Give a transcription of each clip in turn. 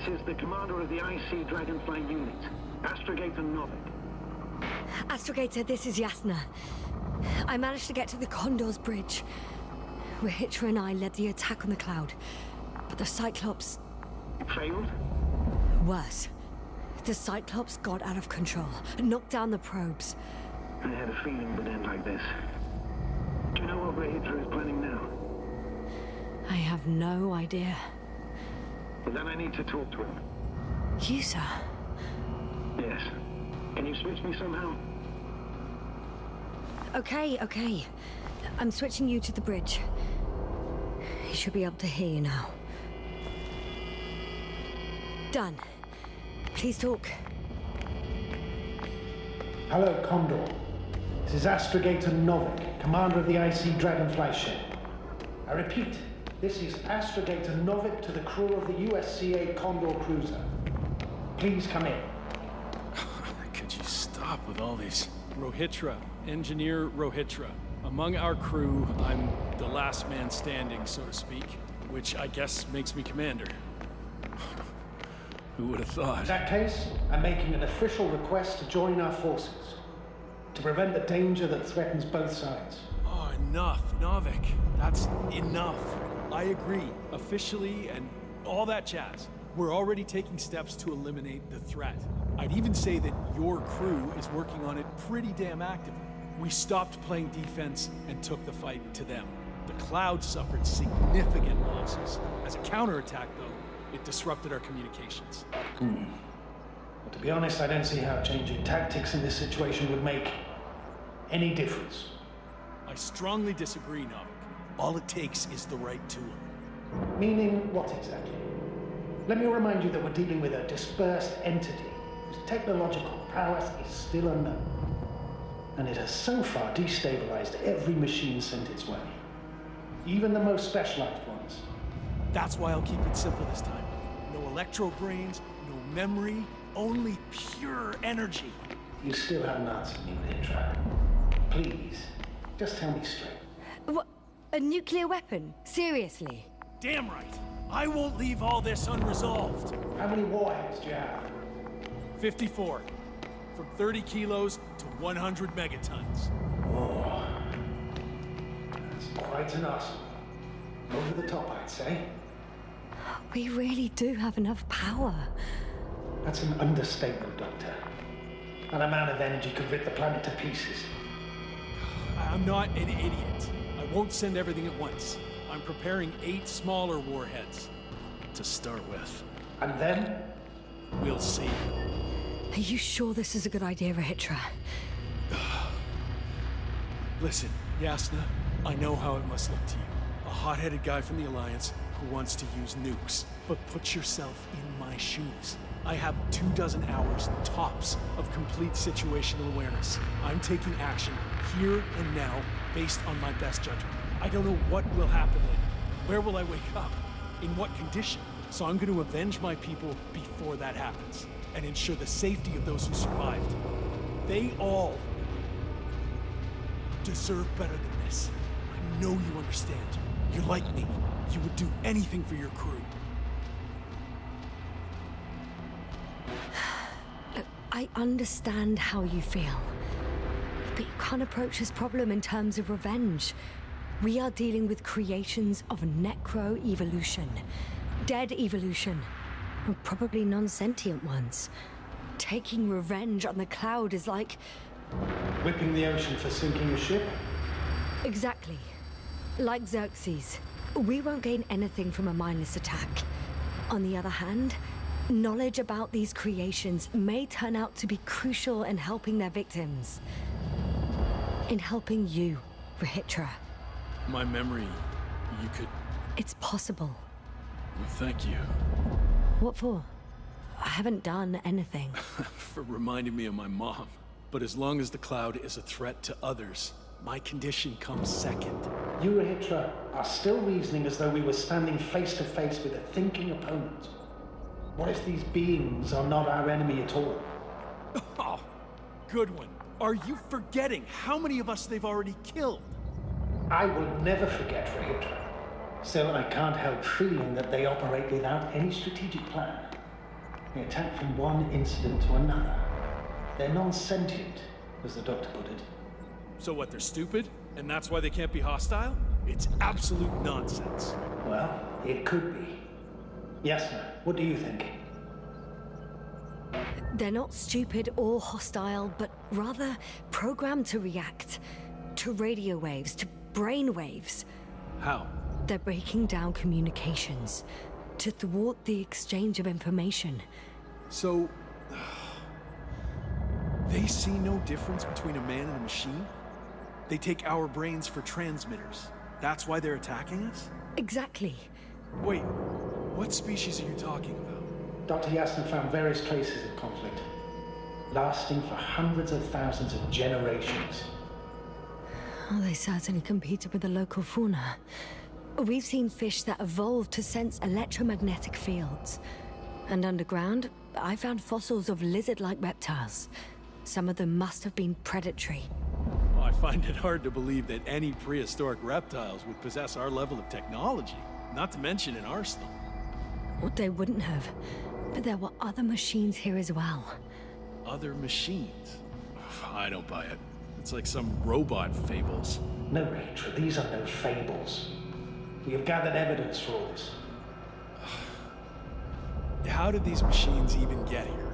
is the commander of the IC Dragonfly unit, Astrogator Novik. Astrogator, this is Yasna. I managed to get to the Condor's bridge. Rahitra and I led the attack on the cloud, but the Cyclops... Failed? Worse. The Cyclops got out of control, knocked down the probes. I had a feeling it would end like this. Do you know what Rahitra is planning now? I have no idea. Well, then I need to talk to him. You, sir? Yes. Can you switch me somehow? Okay. I'm switching you to the bridge. He should be able to hear you now. Done. Please talk. Hello, Condor. This is Astrogator Novik, commander of the IC Dragonfly ship. I repeat, this is Astrogator Novik to the crew of the USCA Condor cruiser. Please come in. Could you stop with all these? Rahitra, Engineer Rahitra. Among our crew, I'm the last man standing, so to speak, which I guess makes me commander. Who would have thought? In that case, I'm making an official request to join our forces, to prevent the danger that threatens both sides. Oh, enough, Novik. That's enough. I agree, officially, and all that jazz. We're already taking steps to eliminate the threat. I'd even say that your crew is working on it pretty damn actively. We stopped playing defense and took the fight to them. The Cloud suffered significant losses. As a counterattack, though, it disrupted our communications. But to be honest, I don't see how changing tactics in this situation would make any difference. I strongly disagree, Novik. All it takes is the right tool. Meaning what exactly? Let me remind you that we're dealing with a dispersed entity whose technological prowess is still unknown. And it has so far destabilized every machine sent its way. Even the most specialized ones. That's why I'll keep it simple this time. No electro brains, no memory, only pure energy. You still haven't answered me, Rahitra. Please, just tell me straight. What? A nuclear weapon? Seriously? Damn right. I won't leave all this unresolved. How many warheads do you have? 54. From 30 kilos to 100 megatons. Oh. That's quite an arsenal. Over the top, I'd say. We really do have enough power. That's an understatement, Doctor. And a man of energy could rip the planet to pieces. I'm not an idiot. I won't send everything at once. I'm preparing 8 smaller warheads to start with. And then? We'll see. Are you sure this is a good idea, Rahitra? Listen, Yasna, I know how it must look to you. A hot-headed guy from the Alliance who wants to use nukes. But put yourself in my shoes. I have 24 hours tops of complete situational awareness. I'm taking action here and now based on my best judgment. I don't know what will happen later. Where will I wake up? In what condition? So I'm going to avenge my people before that happens and ensure the safety of those who survived. They all deserve better than this. I know you understand. You're like me. You would do anything for your crew. Look, I understand how you feel. But you can't approach this problem in terms of revenge. We are dealing with creations of necro-evolution. Dead evolution. Or probably non-sentient ones. Taking revenge on the Cloud is like... Whipping the ocean for sinking a ship? Exactly. Like Xerxes. We won't gain anything from a mindless attack. On the other hand, knowledge about these creations may turn out to be crucial in helping their victims. In helping you, Rahitra. My memory, you could... It's possible. Well, thank you. What for? I haven't done anything. For reminding me of my mom. But as long as the Cloud is a threat to others, my condition comes second. You, Rahitra, are still reasoning as though we were standing face to face with a thinking opponent. What if these beings are not our enemy at all? Oh, good one. Are you forgetting how many of us they've already killed? I will never forget, Rahitra. Still, I can't help feeling that they operate without any strategic plan. They attack from one incident to another. They're non-sentient, as the doctor put it. So what, they're stupid? And that's why they can't be hostile? It's absolute nonsense. Well, it could be. Yasna, what do you think? They're not stupid or hostile, but rather programmed to react. To radio waves, to brain waves. How? They're breaking down communications. To thwart the exchange of information. So... they see no difference between a man and a machine? They take our brains for transmitters. That's why they're attacking us? Exactly. Wait, what species are you talking about? Dr. Yasna found various traces of conflict, lasting for hundreds of thousands of generations. Oh, they certainly competed with the local fauna. We've seen fish that evolved to sense electromagnetic fields. And underground, I found fossils of lizard-like reptiles. Some of them must have been predatory. Well, I find it hard to believe that any prehistoric reptiles would possess our level of technology, not to mention an arsenal. Well, they wouldn't have. But there were other machines here as well. Other machines? I don't buy it. It's like some robot fables. No, Rachel, these are no fables. We have gathered evidence for all this. How did these machines even get here?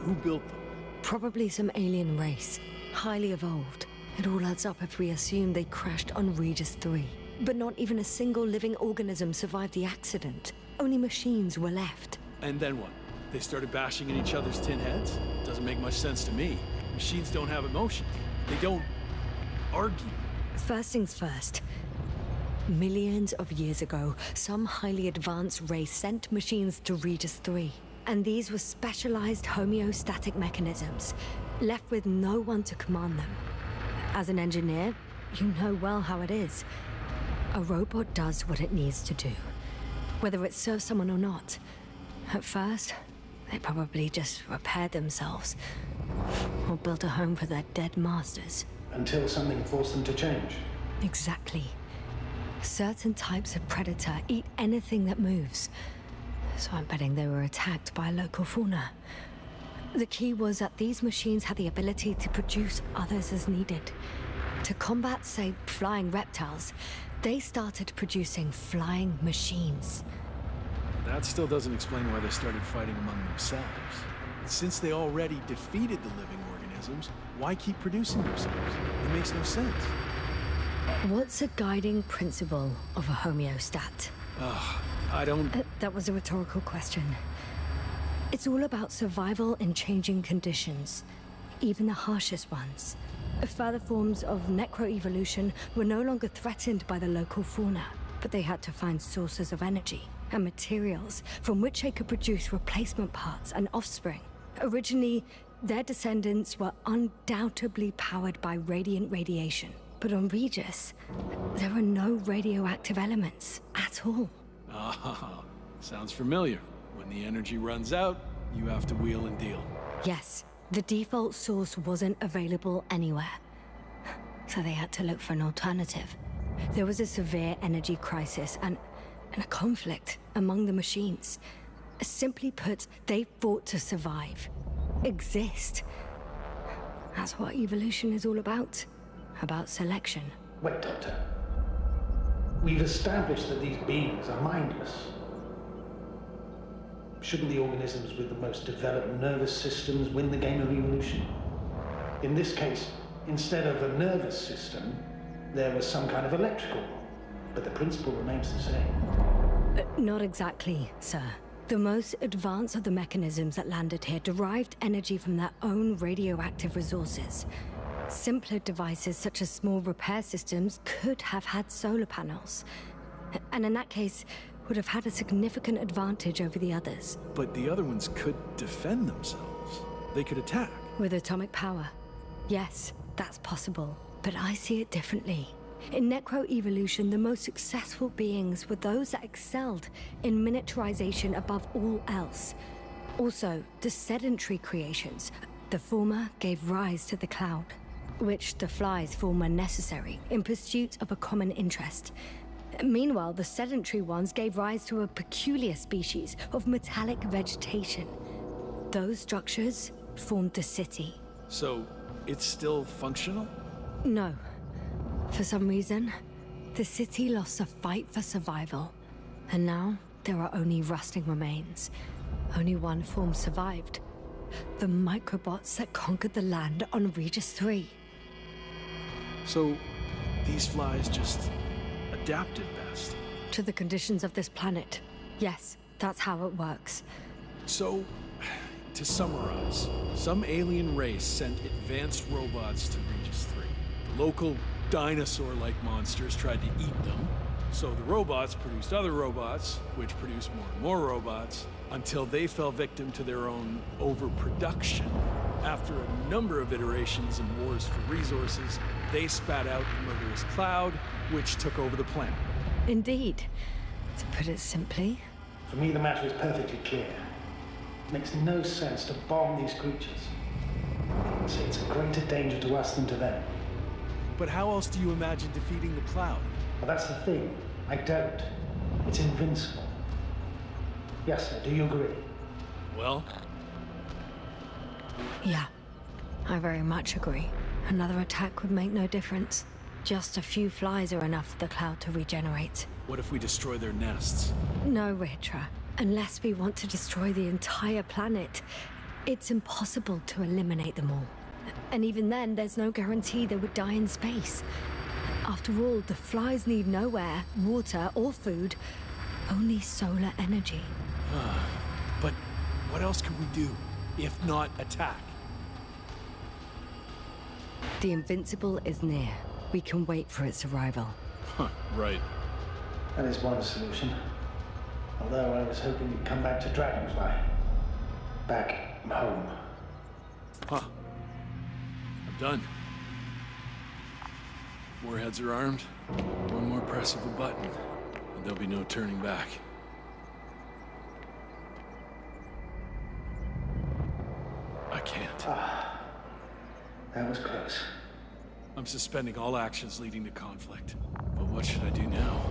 Who built them? Probably some alien race. Highly evolved. It all adds up if we assume they crashed on Regis 3. But not even a single living organism survived the accident. Only machines were left. And then what? They started bashing in each other's tin heads? Doesn't make much sense to me. Machines don't have emotion. They don't argue. First things first. Millions of years ago, some highly advanced race sent machines to Regis 3. And these were specialized homeostatic mechanisms, left with no one to command them. As an engineer, you know well how it is. A robot does what it needs to do, whether it serves someone or not. At first, they probably just repaired themselves, or built a home for their dead masters. Until something forced them to change. Exactly. Certain types of predator eat anything that moves. So I'm betting they were attacked by local fauna. The key was that these machines had the ability to produce others as needed. To combat, say, flying reptiles, they started producing flying machines. That still doesn't explain why they started fighting among themselves. Since they already defeated the living organisms, why keep producing themselves? It makes no sense. What's a guiding principle of a homeostat? I don't... That was a rhetorical question. It's all about survival in changing conditions, even the harshest ones. Further forms of necroevolution were no longer threatened by the local fauna, but they had to find sources of energy and materials from which they could produce replacement parts and offspring. Originally, their descendants were undoubtedly powered by radiant radiation. But on Regis, there are no radioactive elements at all. Ah, sounds familiar. When the energy runs out, you have to wheel and deal. Yes, the default source wasn't available anywhere. So they had to look for an alternative. There was a severe energy crisis and a conflict among the machines. Simply put, they fought to survive. Exist. That's what evolution is all about. About selection. Wait, Doctor. We've established that these beings are mindless. Shouldn't the organisms with the most developed nervous systems win the game of evolution? In this case, instead of a nervous system, there was some kind of electrical one, but the principle remains the same. Not exactly, sir. The most advanced of the mechanisms that landed here derived energy from their own radioactive resources. Simpler devices such as small repair systems could have had solar panels. And in that case, would have had a significant advantage over the others. But the other ones could defend themselves. They could attack. With atomic power. Yes, that's possible. But I see it differently. In necroevolution, the most successful beings were those that excelled in miniaturization above all else. Also, the sedentary creations. The former gave rise to the cloud, which the flies form when necessary, in pursuit of a common interest. Meanwhile, the sedentary ones gave rise to a peculiar species of metallic vegetation. Those structures formed the city. So, it's still functional? No. For some reason, the city lost a fight for survival. And now, there are only rusting remains. Only one form survived. The microbots that conquered the land on Regis 3. So, these flies just adapted best. To the conditions of this planet. Yes, that's how it works. So, to summarize, some alien race sent advanced robots to Regis 3. The local dinosaur-like monsters tried to eat them, so the robots produced other robots, which produced more and more robots, until they fell victim to their own overproduction. After a number of iterations and wars for resources, they spat out the murderous cloud, which took over the planet. Indeed. To put it simply, For me, the matter is perfectly clear. It makes no sense to bomb these creatures. It's a greater danger to us than to them. But how else do you imagine defeating the cloud? But that's the thing. I don't. It's invincible. Yes, sir. Do you agree? Well, yeah, I very much agree. Another attack would make no difference. Just a few flies are enough for the cloud to regenerate. what if we destroy their nests? No, Ritra. Unless we want to destroy the entire planet, it's impossible to eliminate them all. And even then, there's no guarantee they would die in space. After all, the flies need no air, water, or food, only solar energy. But what else could we do, if not attack? The Invincible is near. We can wait for its arrival. Huh, right. That is one solution. Although I was hoping you'd come back to Dragonfly. Back home. Huh. I'm done. Warheads are armed. One more press of a button, and there'll be no turning back. I can't. That was close. I'm suspending all actions leading to conflict. But what should I do now?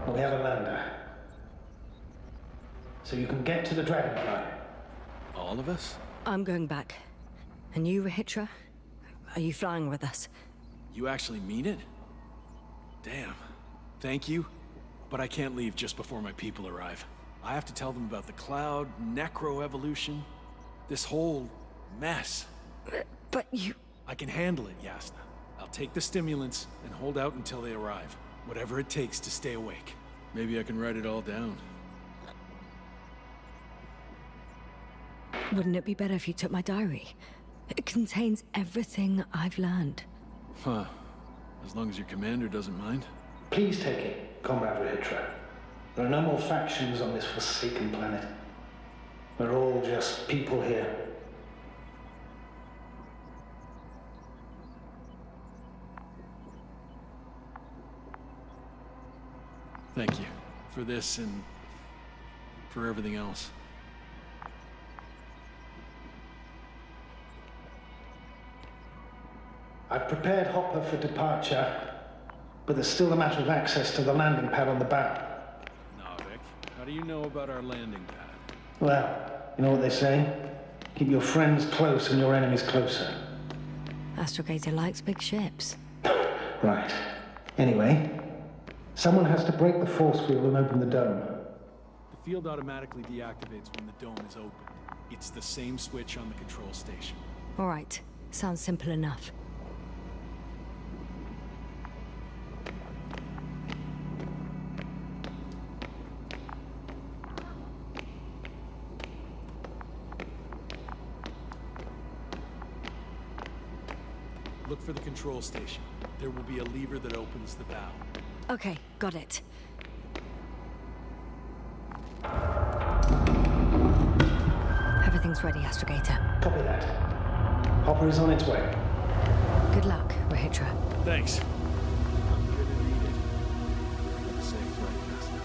Well, we have a lander. So you can get to the Dragonfly. All of us? I'm going back. And you, Rahitra? Are you flying with us? You actually mean it? Damn. Thank you. But I can't leave just before my people arrive. I have to tell them about the cloud, necroevolution, this whole mess. But you... I can handle it, Yasna. I'll take the stimulants and hold out until they arrive. Whatever it takes to stay awake. Maybe I can write it all down. Wouldn't it be better if you took my diary? It contains everything I've learned. Huh. As long as your commander doesn't mind. Please take it, Comrade Rahitra. There are no more factions on this forsaken planet. We're all just people here. Thank you. For this and for everything else. I've prepared Hopper for departure, but there's still a matter of access to the landing pad on the bow. Navik, how do you know about our landing pad? Well, you know what they say? Keep your friends close and your enemies closer. Astrogator likes big ships. Right. Anyway, someone has to break the force field and open the dome. The field automatically deactivates when the dome is opened. It's the same switch on the control station. All right. Sounds simple enough. Look for the control station. There will be a lever that opens the bow. Okay, got it. Everything's ready, Astrogator. Copy that. Hopper is on its way. Good luck, Rahitra. Thanks. I'm gonna need it. Safe right, Yasna.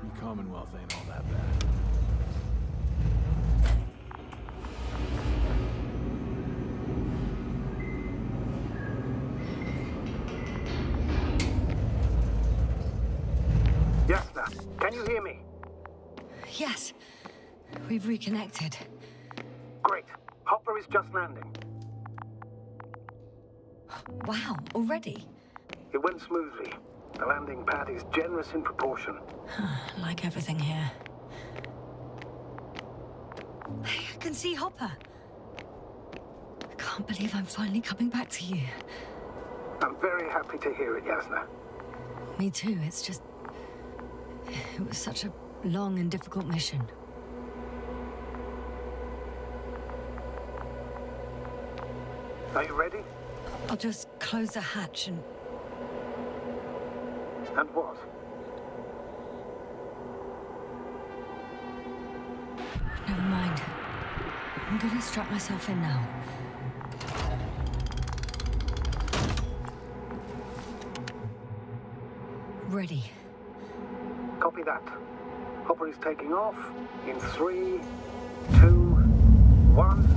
The Commonwealth ain't all that bad. Yasna, can you hear me? Yes. we've reconnected. Great. Hopper is just landing. Wow, already? It went smoothly. The landing pad is generous in proportion. Like everything here. Hey, I can see Hopper. I can't believe I'm finally coming back to you. I'm very happy to hear it, Yasna. Me too, it's just... It was such a long and difficult mission. Are you ready? I'll just close the hatch and... And what? Never mind. I'm gonna strap myself in now. Ready. Copy that. Hopper is taking off in 3, 2, 1...